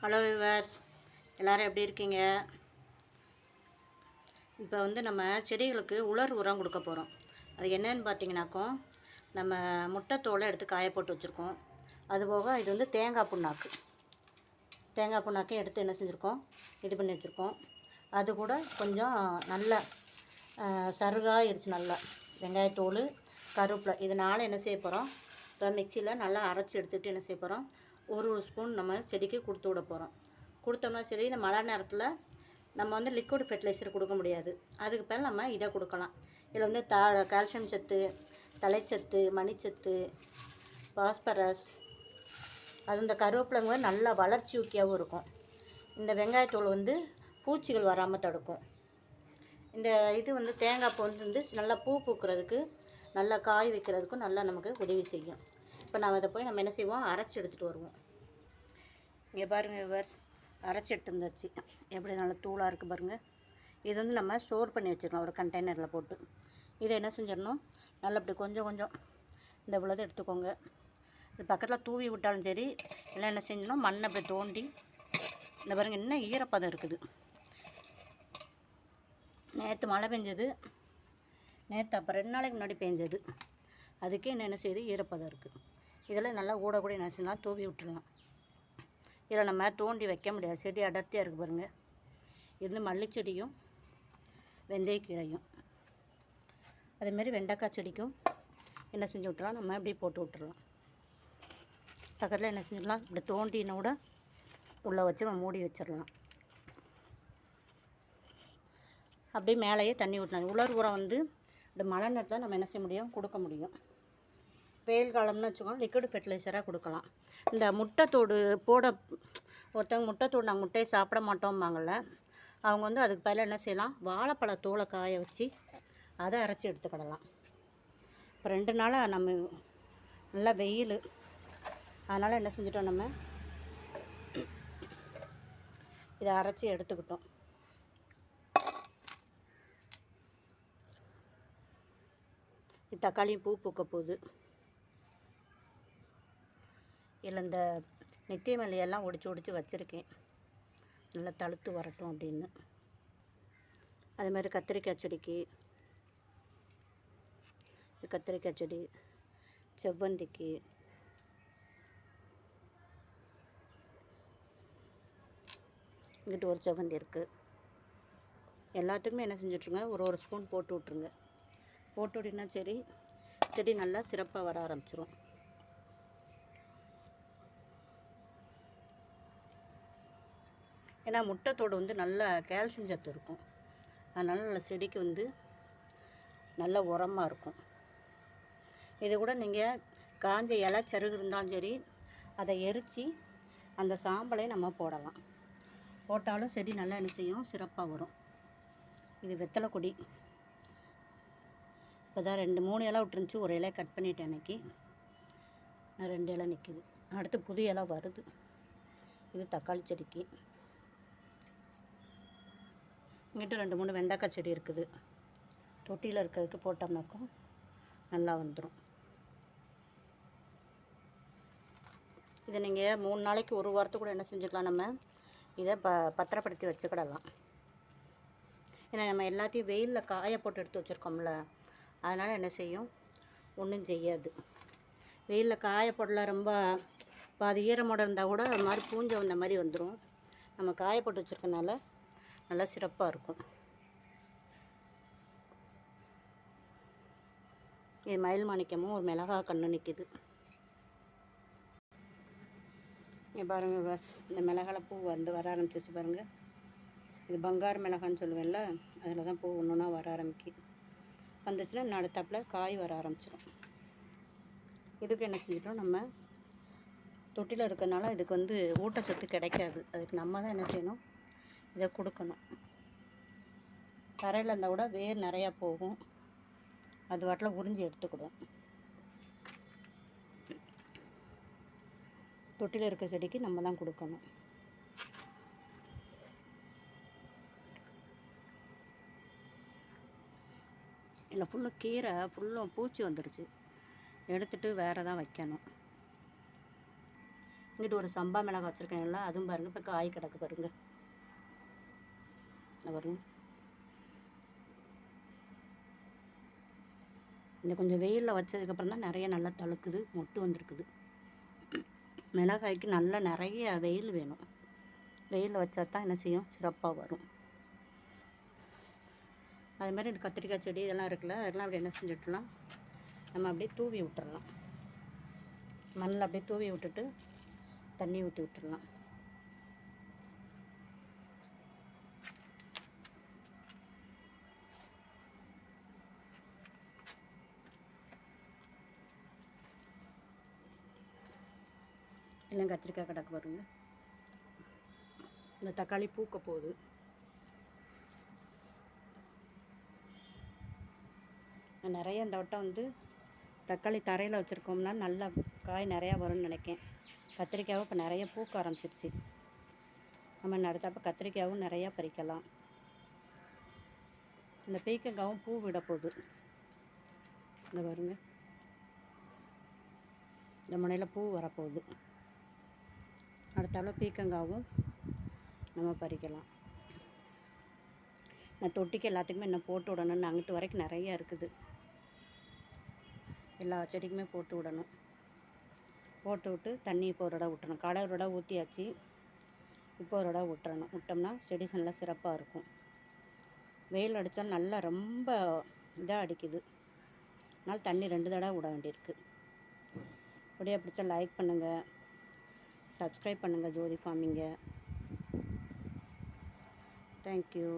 Hello viewers, எல்லோரும் எப்படி இருக்கீங்க? இப்போ நம்ம செடிகளுக்கு உலர் உரம் கொடுக்க போகிறோம். அது என்னன்னு பார்த்தீங்கன்னாக்கோ, நம்ம முட்டைத்தோலை எடுத்து காய போட்டு வச்சுருக்கோம். அதுபோக இது தேங்காய் புண்ணாக்கையும் எடுத்து என்ன செஞ்சுருக்கோம், இது பண்ணி வச்சுருக்கோம். அது கூட கொஞ்சம் நல்ல சருகாயிருச்சு, நல்லா வெங்காயத்தோல், கருவேப்பிலை, இதனால் என்ன செய்ய போகிறோம், இப்போ மிக்சியில் நல்லா அரைச்சி எடுத்துகிட்டு என்ன செய்ய போகிறோம், ஒரு ஸ்பூன் நம்ம செடிக்கு கொடுத்து விட போகிறோம். கொடுத்தோம்னா சரி, இந்த மழை நேரத்தில் நம்ம லிக்விட் ஃபெர்டிலைசர் கொடுக்க முடியாது. அதுக்கு பேர் நம்ம இதை கொடுக்கலாம். இதில் கால்சியம் சத்து, தலைச்சத்து, மணிச்சத்து, பாஸ்பரஸ், அது இந்த கருவேப்பிலைங்க நல்லா வளர்ச்சி ஊக்கியாகவும் இருக்கும். இந்த வெங்காயத்தோல் பூச்சிகள் வராமல் தடுக்கும். இந்த இது தேங்காய் பூ நல்லா பூ பூக்கிறதுக்கு, நல்லா காய் வைக்கிறதுக்கும் நல்லா நமக்கு உதவி செய்யும். இப்போ அதை போய் நம்ம என்ன செய்வோம், அரைச்சி எடுத்துகிட்டு வருவோம். இங்கே பாருங்கள் விவர்ஸ், அரைச்சி எடுத்து இருந்தாச்சு. எப்படி நல்லா தூளாக இருக்குது பாருங்கள். இது நம்ம ஸ்டோர் பண்ணி வச்சுக்கலாம் ஒரு கண்டெய்னரில் போட்டு. இதை என்ன செஞ்சிடணும், நல்லா அப்படி கொஞ்சம் கொஞ்சம் இந்த இவ்வளோதை எடுத்துக்கோங்க. இது பக்கத்தில் தூவி விட்டாலும் சரி, இல்லை என்ன செஞ்சணும், மண்ணை அப்படி தோண்டி, இந்த பாருங்கள் இன்னும் ஈரப்பதம் இருக்குது. நேற்று மழை பெஞ்சது, நேற்று அப்புறம் 2 நாளைக்கு முன்னாடி பெஞ்சது. அதுக்கே என்ன செய்யுது, ஈரப்பதம் இருக்குது. இதில் நல்லா கூட என்ன செய்யலாம், தூவி விட்டுருலாம். இதில் நம்ம தோண்டி வைக்க முடியாது, செடி அடர்த்தியாக இருக்குது பாருங்கள். இது மல்லிச்செடியும் வெந்தயக்கீரையும், அதேமாரி வெண்டைக்காய் செடிக்கும் என்ன செஞ்சு விட்டுறலாம், நம்ம இப்படி போட்டு விட்டுறலாம். பக்கத்தில் என்ன செஞ்சிடலாம், இப்படி தோண்டின கூட உள்ளே வச்சு நம்ம மூடி வச்சிடலாம். அப்படியே மேலேயே தண்ணி ஊற்றலாம். உலர் உரம் இப்படி மழை நேரத்தில் நம்ம என்ன செய்ய முடியும், கொடுக்க முடியும். வெயில் காலம்னு வச்சுக்கோங்க, லிக்விட் ஃபெர்டிலைசராக கொடுக்கலாம். இந்த முட்டைத்தோடு ஒருத்தவங்க முட்டைத்தோடு நாங்கள் முட்டையை சாப்பிட மாட்டோம்பாங்கள்ல, அவங்க அதுக்கு பதிலாக என்ன செய்யலாம், வாழைப்பழத்தோலை காய வச்சு அதை அரைச்சி எடுத்துக்கிடலாம். இப்போ 2 நாளாக நம்ம நல்லா வெயில், அதனால் என்ன செஞ்சிட்டோம், நம்ம இதை அரைச்சி எடுத்துக்கிட்டோம். தக்காளியும் பூ பூக்க போகுது. இதில் இந்த நித்திய மல்லியெல்லாம் ஒடிச்சு வச்சுருக்கேன், நல்லா தழுத்து வரட்டும் அப்படின்னு. அதேமாதிரி கத்திரிக்காய் செடிக்கு, கத்திரிக்காய் செடி, செவ்வந்திக்கு, இங்கிட்டு ஒரு செவ்வந்தி இருக்குது. எல்லாத்துக்குமே என்ன செஞ்சுட்ருங்க, ஒரு ஸ்பூன் போட்டு விட்ருங்க. போட்டு விட்டிங்கன்னா சரி, செடி நல்லா சிறப்பாக வர ஆரம்பிச்சிரும். ஏன்னா முட்டைத்தோடு நல்ல கால்சியம் சத்து இருக்கும். அதனால் நல்ல செடிக்கு நல்ல உரமாக இருக்கும். இது கூட நீங்கள் காஞ்ச இலை சருகு இருந்தாலும் சரி, அதை எரித்து அந்த சாம்பலை நம்ம போடலாம். போட்டாலும் செடி நல்லா என்ன செய்யும், சிறப்பாக வரும். இது வெத்தலை கொடி. இப்போ தான் 2-3 இலை விட்டுருந்துச்சி, ஒரு இலையை கட் பண்ணிட்டேன் அன்றைக்கி. 2 இலை நிற்கிது, அடுத்து புது இலை வருது. இது தக்காளி செடிக்கு. இங்கிட்ட 2-3 வெண்டைக்காய் செடி இருக்குது. தொட்டியில் இருக்கிறதுக்கு போட்டோம்னாக்கும் நல்லா வந்துடும். இதை நீங்கள் 3 நாளைக்கு, ஒரு வாரத்துக்கு கூட என்ன செஞ்சுக்கலாம், நம்ம இதை பத்திரப்படுத்தி வச்சுக்கிடலாம். ஏன்னா நம்ம எல்லாத்தையும் வெயிலில் காய போட்டு எடுத்து வச்சுருக்கோம்ல, அதனால் என்ன செய்யும், ஒன்றும் செய்யாது. வெயிலில் காய போடல, ரொம்ப பாதி ஈரமோடு இருந்தால் கூட அது மாதிரி பூஞ்சை வந்த மாதிரி வந்துடும். நம்ம காய போட்டு வச்சுருக்கனால நல்லா சிறப்பாக இருக்கும். இது மயில் மாணிக்கமும் ஒரு மிளகாய் கன்று நிற்கிது. இங்கே பாருங்கள் பாஸ், இந்த மிளகாய் பூ வர ஆரம்பிச்சிச்சு பாருங்கள். இது பங்காரு மிளகான்னு சொல்லுவேன்ல, அதில் தான் பூ ஒன்றுனா வர ஆரம்பிக்கு. வந்துச்சுன்னா இன்னும் அடுத்தாப்பில் காய் வர ஆரம்பிச்சிடும். இதுக்கு என்ன செஞ்சிட்டோம், நம்ம தொட்டியில் இருக்கிறதுனால இதுக்கு ஊட்டச்சத்து கிடைக்காது. அதுக்கு நம்ம தான் என்ன செய்யணும், இதை கொடுக்கணும். தரையில் இருந்தால் கூட வேர் நிறையா போகும், அது வாட்டில் உறிஞ்சி எடுத்துக்கிடும். தொட்டியில் இருக்க செடிக்கு நம்ம தான் கொடுக்கணும். இல்லை ஃபுல்லும் கீரை, ஃபுல்லும் பூச்சி வந்துடுச்சு, எடுத்துகிட்டு வேறு தான் வைக்கணும். இங்கிட்டு ஒரு சம்பா மிளகாய் வச்சுருக்கேன்ல, அதுவும் பாருங்கள் இப்போ காய் கிடக்கு பாருங்கள். பாருங்க, இந்த கொஞ்சம் வெயிலில் வச்சதுக்கப்புறம் தான் நிறைய நல்லா தழுக்குது, மொட்டு வந்திருக்குது. மிளகாய்க்கு நல்லா நிறைய வெயில் வேணும். வெயிலில் வச்சா தான் என்ன செய்யும், சிறப்பாக வரும். அது மாதிரி இந்த கத்திரிக்காய் செடி இதெல்லாம் இருக்குல்ல, அதெல்லாம் அப்படி என்ன செஞ்சுட்டுலாம் நம்ம அப்படியே தூவி விட்டுறலாம். மண்ணில் அப்படியே தூவி விட்டுட்டு தண்ணி ஊற்றி விட்டுடலாம். எல்லாம் கத்திரிக்காய் கிடக்கு பாருங்க. இந்த தக்காளி பூக்க போகுது. நிறைய இந்த வட்டம் வந்து தக்காளி தரையில் வச்சுருக்கோம்னா நல்லா காய் நிறையா வரும்னு நினைக்கேன். கத்திரிக்காயும் இப்போ நிறைய பூக்க ஆரம்பிச்சிருச்சு. நம்ம அடுத்தப்போ கத்திரிக்காயும் நிறையா பறிக்கலாம். இந்த பீக்கங்காவும் பூ விட போகுது. இந்த பாருங்க, இந்த முனையில் பூ வரப்போகுது. அடுத்தால பீக்கங்காவும் நம்ம பறிக்கலாம். நான் தொட்டிக்கு எல்லாத்துக்குமே என்ன போட்டு விடணும்னு அங்கிட்டு வரைக்கும் நிறையா இருக்குது. எல்லா செடிக்குமே போட்டு விடணும். போட்டு விட்டு தண்ணி இப்போ ஒரு இடம் விட்டுறணும். கடை ஒரு இடம் ஊற்றியாச்சு, இப்போ ஒரு இடம் விட்டுறணும். விட்டோம்னா செடி நல்லா சிறப்பாக இருக்கும். வெயில் அடித்தாலும் நல்லா ரொம்ப இதாக அடிக்குது. அதனால் தண்ணி 2 தடவை விட வேண்டியிருக்கு. அப்படியே பிடிச்சா லைக் பண்ணுங்கள், சப்ஸ்கிரைப் பண்ணுங்கள் ஜோதி ஃபார்மிங்கை. தேங்க்யூ.